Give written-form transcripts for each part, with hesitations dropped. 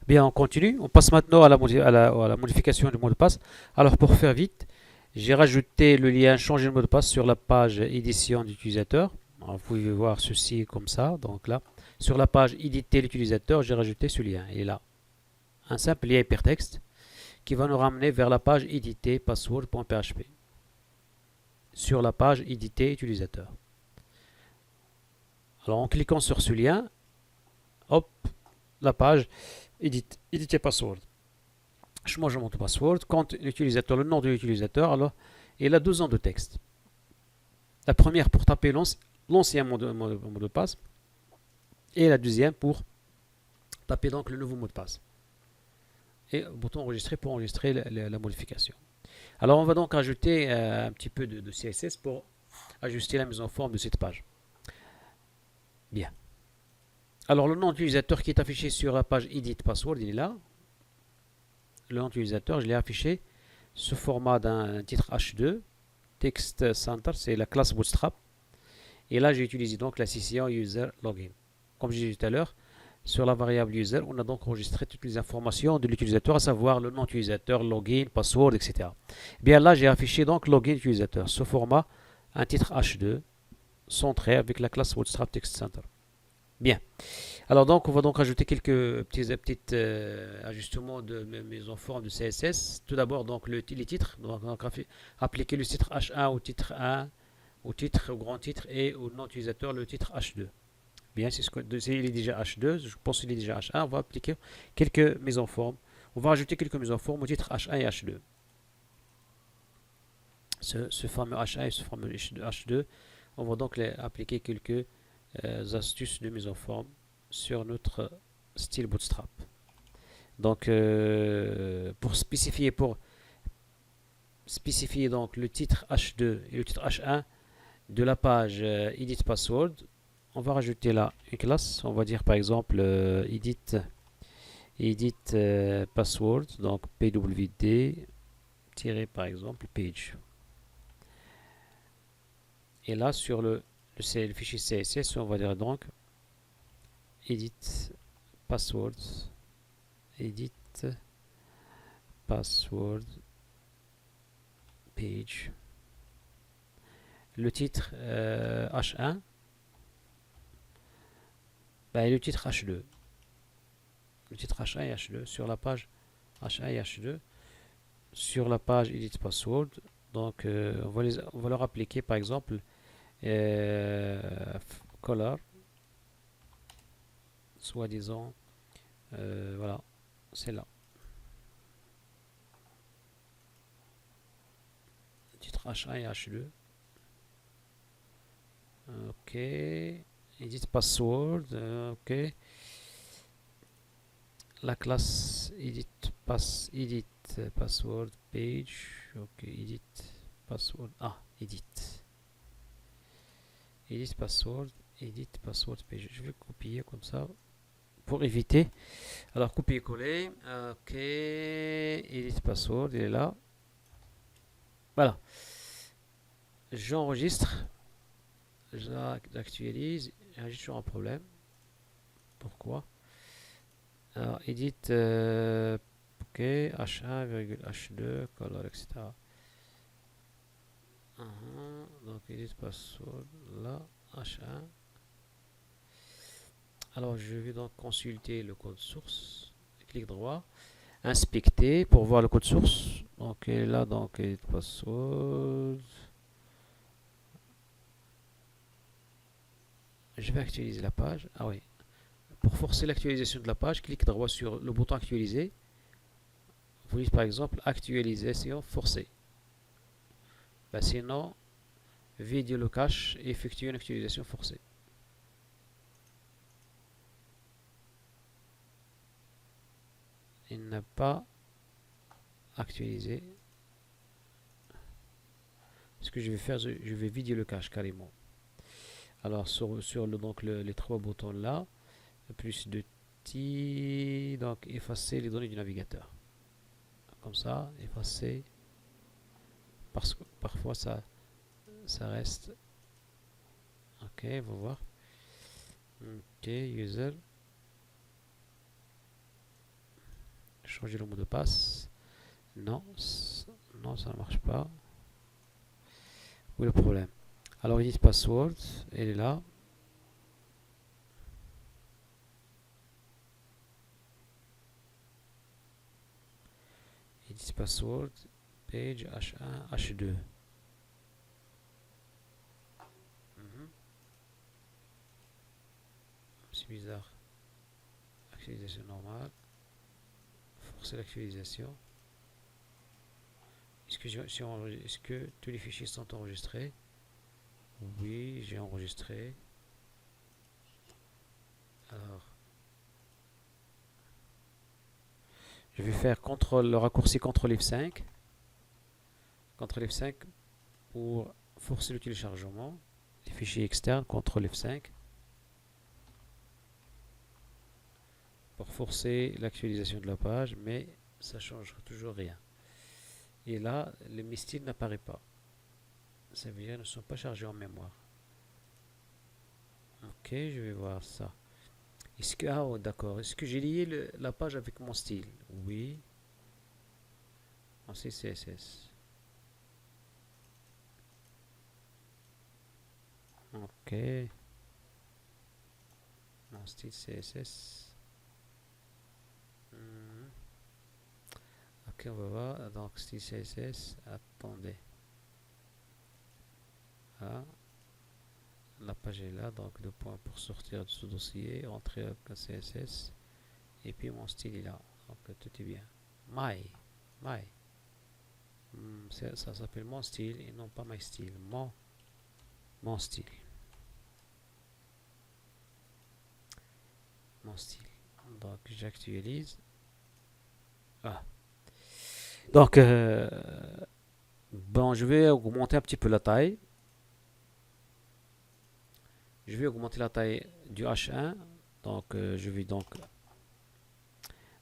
Bien, on continue. On passe maintenant à la modification du mot de passe. Alors, pour faire vite, j'ai rajouté le lien changer le mot de passe sur la page édition d'utilisateur. Alors, vous pouvez voir ceci comme ça. Donc là, sur la page éditer l'utilisateur, j'ai rajouté ce lien. Il est là. Un simple lien hypertexte qui va nous ramener vers la page éditer password.php. Sur la page éditer utilisateur. Alors, en cliquant sur ce lien, hop, la page éditer password. Changement de password, compte l'utilisateur, le nom de l'utilisateur, alors il a deux ans de texte. La première pour taper l'ancien mot de passe et la deuxième pour taper donc le nouveau mot de passe. Et bouton enregistrer pour enregistrer la modification. Alors on va donc ajouter un petit peu de CSS pour ajuster la mise en forme de cette page. Bien. Alors le nom d'utilisateur qui est affiché sur la page Edit Password, il est là. Le nom d'utilisateur, je l'ai affiché sous format d'un titre H2. Text Center, c'est la classe Bootstrap. Et là, j'ai utilisé donc la session user login. Comme j'ai dit tout à l'heure, sur la variable user, on a donc enregistré toutes les informations de l'utilisateur, à savoir le nom utilisateur, login, password, etc. Bien là, j'ai affiché donc login utilisateur, ce format, un titre H2, centré avec la classe Bootstrap Text Center. Bien. Alors donc, on va donc ajouter quelques petits ajustements de mise en forme de CSS. Tout d'abord, donc les titres. Donc, appliquer le titre H1 au titre 1, au grand titre et au nom utilisateur le titre H2. Bien, c'est il est déjà H2, je pense qu'il est déjà H1. On va appliquer quelques mises en forme. On va ajouter quelques mises en forme au titre H1 et H2. Ce fameux H1 et ce fameux H2, on va donc appliquer quelques astuces de mise en forme sur notre style Bootstrap. Donc, pour spécifier donc le titre H2 et le titre H1 de la page Edit Password, on va rajouter là une classe. On va dire par exemple edit password, donc pwd par exemple page. Et là sur le fichier CSS, on va dire donc edit password, edit password page. Le titre H1 et le titre H2. Le titre H1 et H2 sur la page H1 et H2 sur la page Edit Password. Donc on va leur appliquer par exemple color, soi-disant, voilà, c'est là. Titre H1 et H2. Ok. Edit Password. Ok. La classe edit password page. Ok. Edit password. Ah, edit. Edit password. Edit password page. Je vais copier comme ça pour éviter. Alors copier-coller. Ok. Edit password. Il est là. Voilà. J'enregistre. J'actualise. J'ai toujours un problème. Pourquoi? Alors, edit, ok, H1, H2, color, etc. Donc, edit password, là, H1. Alors, je vais donc consulter le code source. Clic droit, inspecter pour voir le code source. Donc, là, donc, edit password. Je vais actualiser la page. Ah oui. Pour forcer l'actualisation de la page, clic droit sur le bouton actualiser. Vous dites par exemple actualisation forcée. Sinon, vidéo le cache et effectuer une actualisation forcée. Il n'a pas actualisé. Ce que je vais faire, je vais vider le cache carrément. Alors sur les trois boutons là, plus de T, donc effacer les données du navigateur. Comme ça, effacer, parce que parfois ça reste. Ok, on va voir. Ok, user. changer le mot de passe. Non, non, ça ne marche pas. Où est le problème? Alors, edit password, elle est là. Edit password, page H1, H2. C'est bizarre. Actualisation normale. Forcer l'actualisation. Est-ce que tous les fichiers sont enregistrés? Oui, j'ai enregistré. Alors, je vais faire le raccourci CTRL F5. CTRL F5 pour forcer le téléchargement. Les fichiers externes, CTRL F5. Pour forcer l'actualisation de la page, mais ça ne change toujours rien. Et là, le styles n'apparaît pas. Ça veut dire qu'ils ne sont pas chargés en mémoire. Ok, je vais voir ça. Est-ce que, ah, oh, d'accord. Est-ce que j'ai lié la page avec mon style? Oui. En CSS. Ok. Mon style CSS. Ok, on va voir. Donc, style CSS. Attendez. Ah. La page est là. Donc, deux points pour sortir de ce dossier. Entrer avec un CSS. Et puis, mon style est là. Donc, tout est bien. My. Ça s'appelle mon style et non pas my style. Mon style. Mon style. Donc, j'actualise. Ah. Donc, bon, je vais augmenter un petit peu la taille. Je vais augmenter la taille du H1. Donc, je vais donc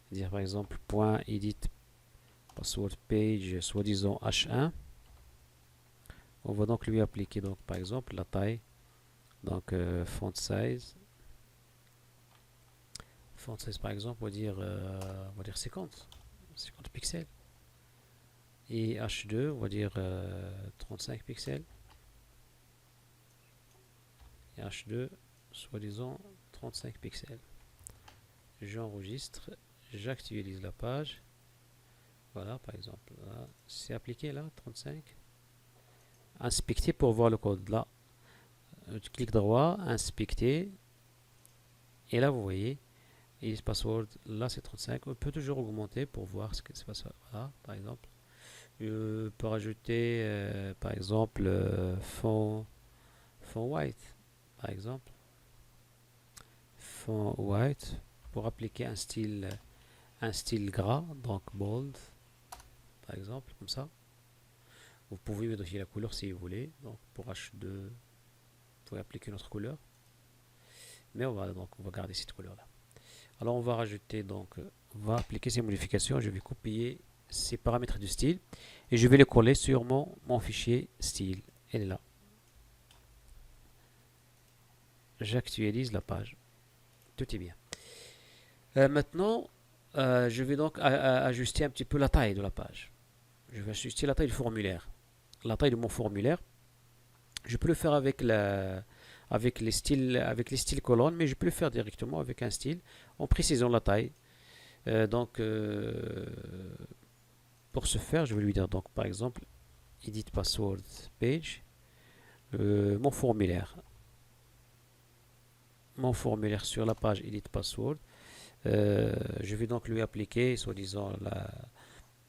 dire par exemple .edit password page soi-disant H1. On va donc lui appliquer donc par exemple la taille. Donc, font size. Font size par exemple, on va dire 50 pixels. Et H2, on va dire 35 pixels. Et H2, soi-disant 35 pixels. J'enregistre, j'actualise la page. Voilà, par exemple, c'est appliqué là, 35. Inspecter pour voir le code là. Je clique droit, inspecter. Et là, vous voyez, et password, là c'est 35. On peut toujours augmenter pour voir ce que se passe. Voilà, par exemple. Je peux rajouter, par exemple, fond white, par exemple. Fond white pour appliquer un style gras, donc bold, par exemple, comme ça. Vous pouvez modifier la couleur si vous voulez. Donc pour H2, vous pouvez appliquer notre couleur. Mais on va garder cette couleur là. Alors on va rajouter donc, on va appliquer ces modifications. Je vais copier ces paramètres du style et je vais les coller sur mon fichier style. Elle est là. J'actualise la page. Tout est bien. Maintenant, je vais donc ajuster un petit peu la taille de la page. Je vais ajuster la taille du formulaire. La taille de mon formulaire. Je peux le faire avec les styles colonnes, mais je peux le faire directement avec un style en précisant la taille. Donc, pour ce faire, je vais lui dire donc par exemple edit password page, mon formulaire sur la page edit password. Je vais donc lui appliquer soi-disant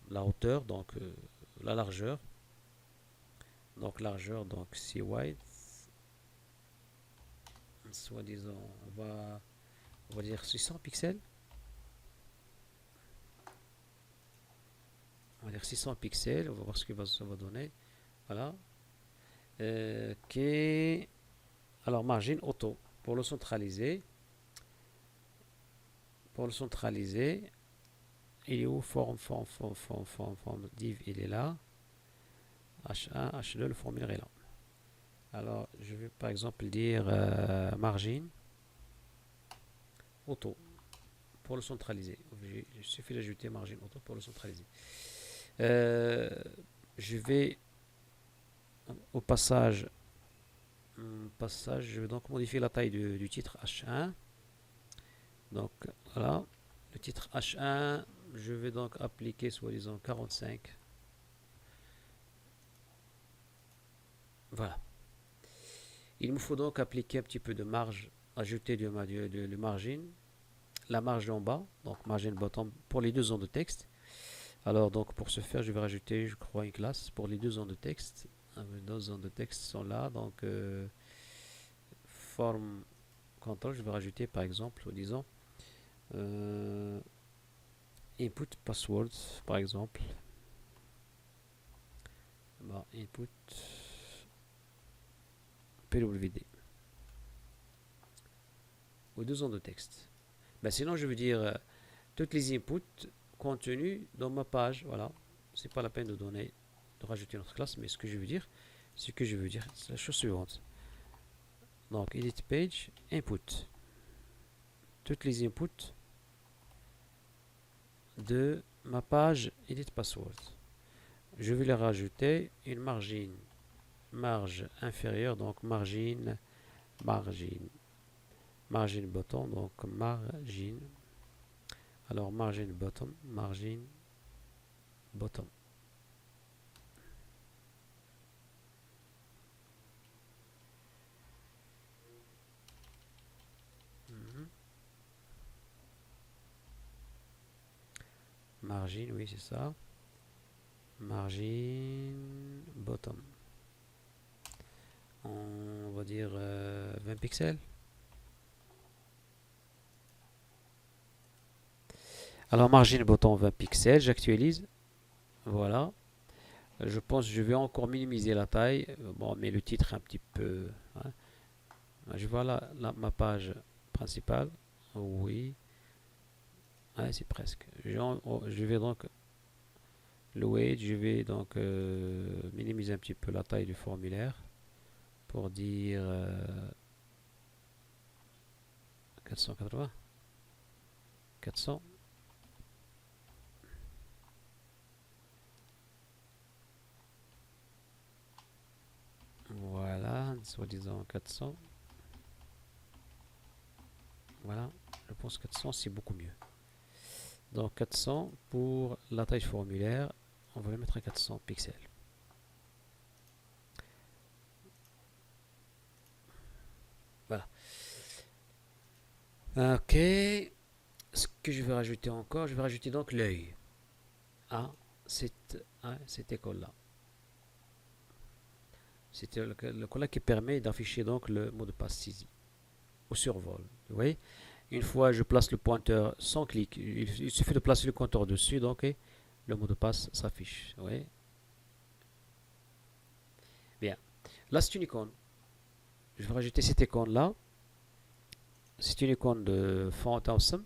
la hauteur, donc la largeur. Donc largeur, donc c'est white. Soi-disant, on va dire 600 pixels. On va dire 600 pixels. On va voir ce que ça va donner. Voilà. Ok. Alors margin auto. Pour le centraliser, il est où? Forme, div, il est là. H1, H2, le formulaire est là. Alors, je vais par exemple dire margin auto. pour le centraliser. Il suffit d'ajouter margin auto pour le centraliser. Euh, je vais au passage, je vais donc modifier la taille du titre H1. Donc voilà, le titre H1, je vais donc appliquer soi-disant 45. Voilà. Il me faut donc appliquer un petit peu de marge, ajouter le margin, la marge en bas, donc margin bottom pour les deux zones de texte. Alors donc pour ce faire, je vais rajouter, je crois, une classe pour les deux zones de texte. Les deux zones de texte sont là, donc form control, je vais rajouter par exemple, disons, input password, par exemple. Bah, input PWD aux deux zones de texte. Bah, sinon, je veux dire toutes les inputs contenus dans ma page. Voilà, c'est pas la peine de rajouter notre classe, mais ce que je veux dire, c'est la chose suivante. Donc, edit page, input. Toutes les inputs de ma page edit password. Je vais leur rajouter une marge inférieure, donc margin bottom, donc margin. Alors margin bottom. Mhm. Margin, oui, c'est ça. Margin bottom. On va dire 20 pixels. Alors margin bottom 20 pixels, j'actualise. Voilà. Je pense que je vais encore minimiser la taille. Bon, mais le titre un petit peu. Hein. Je vois ma page principale. Oui. Ouais, c'est presque. Je vais donc le weight, je vais donc minimiser un petit peu la taille du formulaire pour dire 480. 400. Voilà, soi-disant 400. Voilà, je pense 400 c'est beaucoup mieux. Donc 400 pour la taille formulaire, on va le mettre à 400 pixels. Voilà. Ok. Ce que je vais rajouter encore, je vais rajouter donc l'œil à cette école-là. C'est l'école-là qui permet d'afficher donc le mot de passe saisie au survol. Vous voyez, une fois je place le pointeur sans clic, il suffit de placer le compteur dessus, donc et le mot de passe s'affiche. Vous voyez. Bien. Là, c'est une icône. Je vais rajouter cette icône-là. C'est une icône de Font Awesome.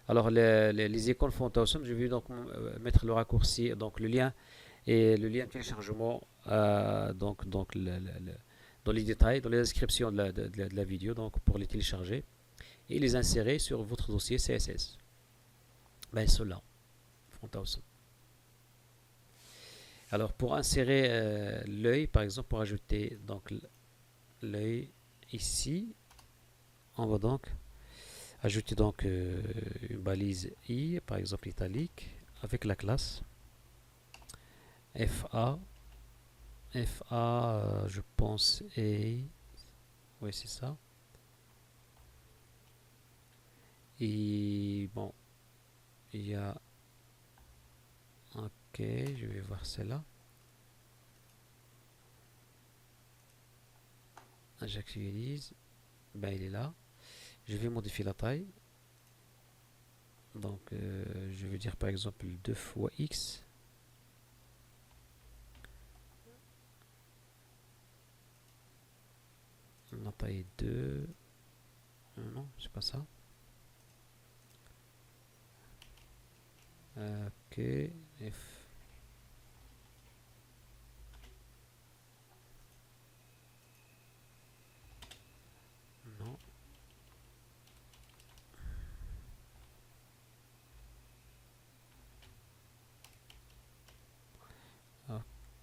Alors, les icônes Font Awesome, je vais donc mettre le raccourci, donc le lien et le lien de téléchargement dans les détails, dans les descriptions de la vidéo, donc pour les télécharger et les insérer sur votre dossier CSS. Ben, ceux-là, Font Awesome. Alors, pour insérer l'œil, par exemple, pour ajouter donc l'œil ici, on va donc ajouter donc une balise i, par exemple italique, avec la classe fa. Je pense, et oui, c'est ça. Et bon, il y a. Ok, je vais voir celle-là. J'actualise. Ben, il est là. Je vais modifier la taille. Donc, je vais dire par exemple 2 fois x. La taille est 2. Non, c'est pas ça. Ok, F. Non.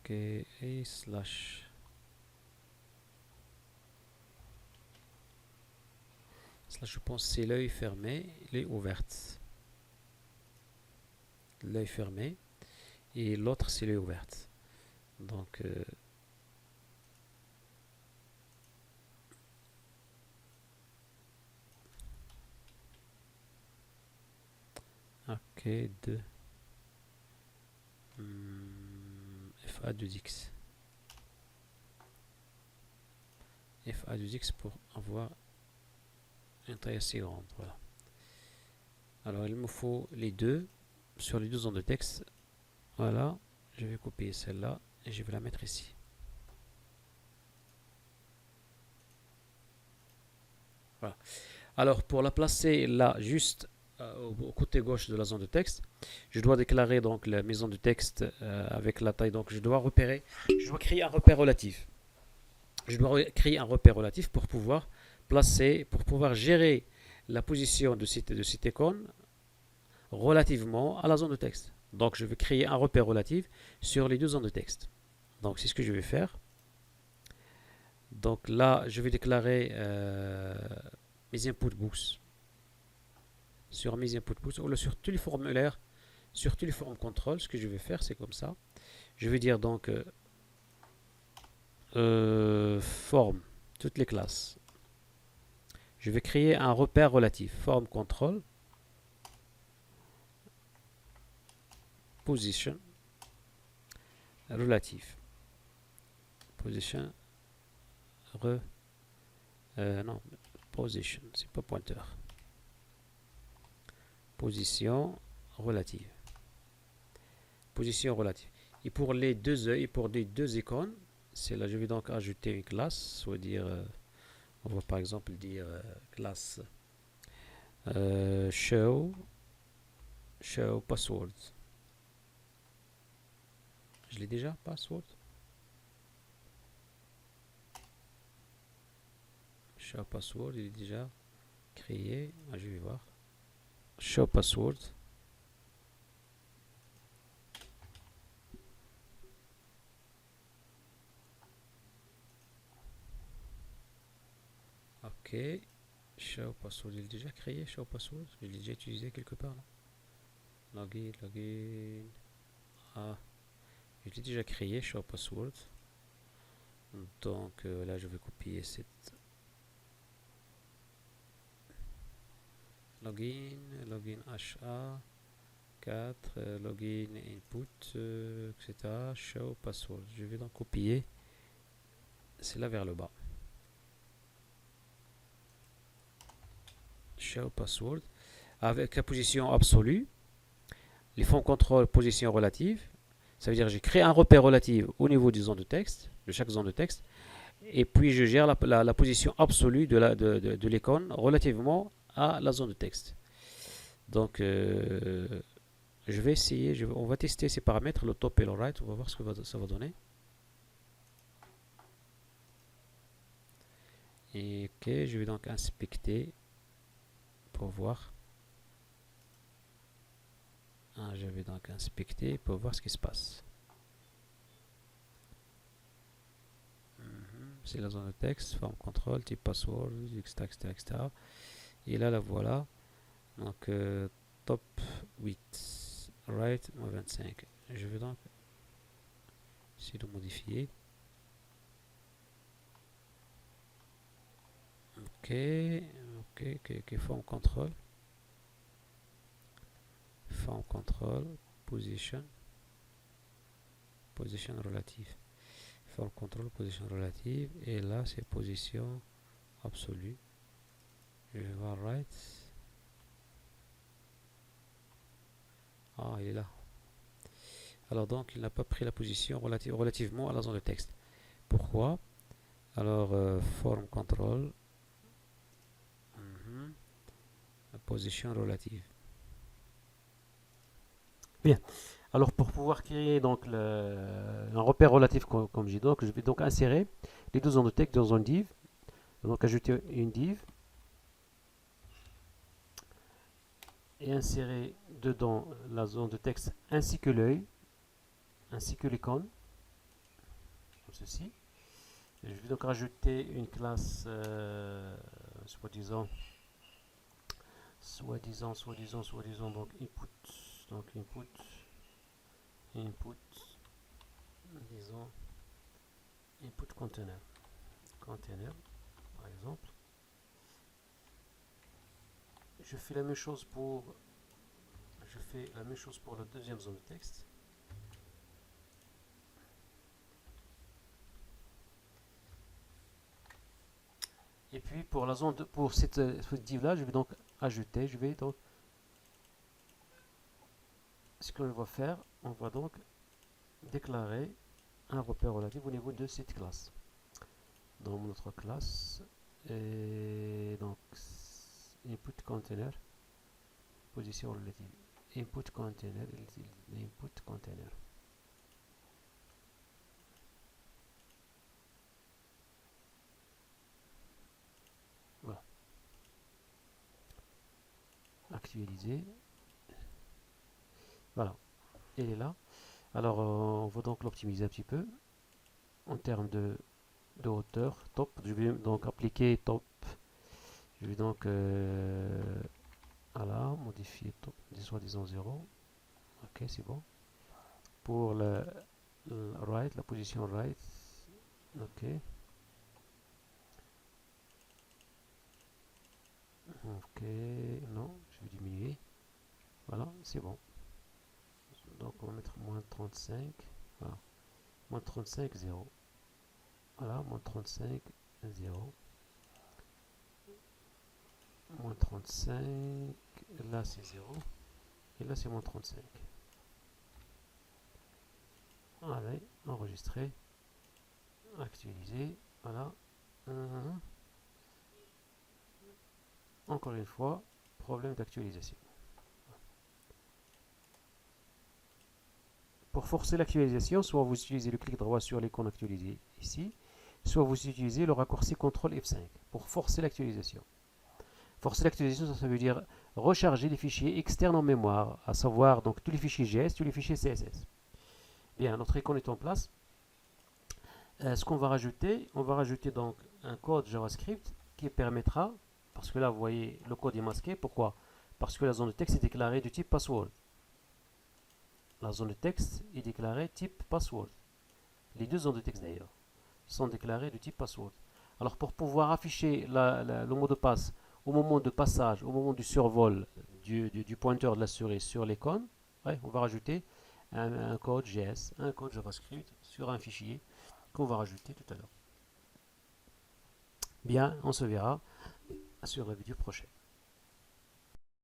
Ok, et slash. Slash, je pense que c'est l'œil fermé, l'œil ouverte. L'œil fermé. Et l'autre, c'est l'œil ouverte. Donc, ok, 2. FA2X. FA2X pour avoir une taille assez grande. Voilà. Alors, il me faut les deux sur les deux zones de texte. Voilà. Je vais copier celle-là et je vais la mettre ici. Voilà. Alors, pour la placer là, juste au côté gauche de la zone de texte, je dois déclarer donc la maison de texte avec la taille. Donc, je dois créer un repère relatif. Je dois créer un repère relatif pour pouvoir placer, pour pouvoir gérer la position de cette icône relativement à la zone de texte. Donc, je vais créer un repère relatif sur les deux zones de texte. Donc, c'est ce que je vais faire. Donc là, je vais déclarer mes input books sur mes input books ou sur tous les formulaires, sur tous les formes contrôle. Ce que je vais faire, c'est comme ça. Je vais dire donc forme, toutes les classes. Je vais créer un repère relatif, forme contrôle, position, relatif, position, non, position, c'est pas pointeur, position relative, position relative. Et pour les deux et pour les deux icônes, c'est là, je vais donc ajouter une classe, soit dire, on va par exemple dire classe show password. Je l'ai déjà, password. Show password, il est déjà créé. Ah, je vais voir. Show password. Ok. Show password, il est déjà créé. Show password, je l'ai déjà utilisé quelque part. Non? Login, login. Ah, je l'ai déjà créé. Show password. Donc là, je vais copier cette login, login HA 4, login input, etc. Show password. Je vais donc copier cela vers le bas. Show password avec la position absolue, les fonds contrôle position relative. Ça veut dire que j'ai créé un repère relatif au niveau des zones de texte, de chaque zone de texte, et puis je gère la position absolue de l'icône relativement à la zone de texte. Donc, je vais essayer, on va tester ces paramètres, le top et le right, on va voir ce que ça va donner. Et ok, je vais donc inspecter pour voir. Je vais donc inspecter pour voir ce qui se passe. C'est la zone de texte, forme contrôle, type password, etc. etc. Et là, la voilà. Donc, top 8, right 25. Je vais donc essayer de modifier. Ok, forme contrôle. Form control, position relative. Form control, position relative. Et là, c'est position absolue. Je vais voir right. Ah, il est là. Alors donc, il n'a pas pris la position relativement à la zone de texte. Pourquoi? Alors, form control, position relative. Bien. Alors pour pouvoir créer donc un repère relatif comme j'ai donc, je vais donc insérer les deux zones de texte dans un div. Donc ajouter une div et insérer dedans la zone de texte ainsi que l'œil, ainsi que l'icône. comme ceci. Je vais donc rajouter une classe, soi-disant, donc input, disons, input container, par exemple. Je fais la même chose pour la deuxième zone de texte. Et puis pour la zone pour cette div là, je vais donc ajouter, ce qu'on va faire, on va donc déclarer un repère relatif au niveau de cette classe. Dans notre classe, et donc input container, position relative, input container. Voilà. Actualiser. Voilà. Elle est là. Alors, on va donc l'optimiser un petit peu en termes de hauteur. Top. Je vais donc appliquer top. Je vais donc voilà, modifier top, disons 0. Ok, c'est bon. Pour le right, la position right. Ok. Ok, non, je vais diminuer. Voilà, c'est bon. Donc on va mettre moins 35. Voilà. Moins 35, 0. Voilà, moins 35, 0. Moins 35. Là c'est 0. Et là c'est moins 35. Allez, enregistrer. Actualiser. Voilà. Encore une fois, problème d'actualisation. Pour forcer l'actualisation, soit vous utilisez le clic droit sur l'icône actualisé ici, soit vous utilisez le raccourci CTRL F5 pour forcer l'actualisation. Forcer l'actualisation, ça veut dire recharger les fichiers externes en mémoire, à savoir donc tous les fichiers JS, tous les fichiers CSS. Bien, notre icône est en place. Ce qu'on va rajouter, on va rajouter donc un code JavaScript qui permettra, parce que là vous voyez le code est masqué, pourquoi? Parce que la zone de texte est déclarée du type password. La zone de texte est déclarée type password. Les deux zones de texte d'ailleurs sont déclarées de type password. Alors pour pouvoir afficher le mot de passe au moment de passage, au moment du survol du pointeur de la souris sur l'icône, ouais, on va rajouter un code JS, un code JavaScript sur un fichier qu'on va rajouter tout à l'heure. Bien, on se verra sur la vidéo prochaine.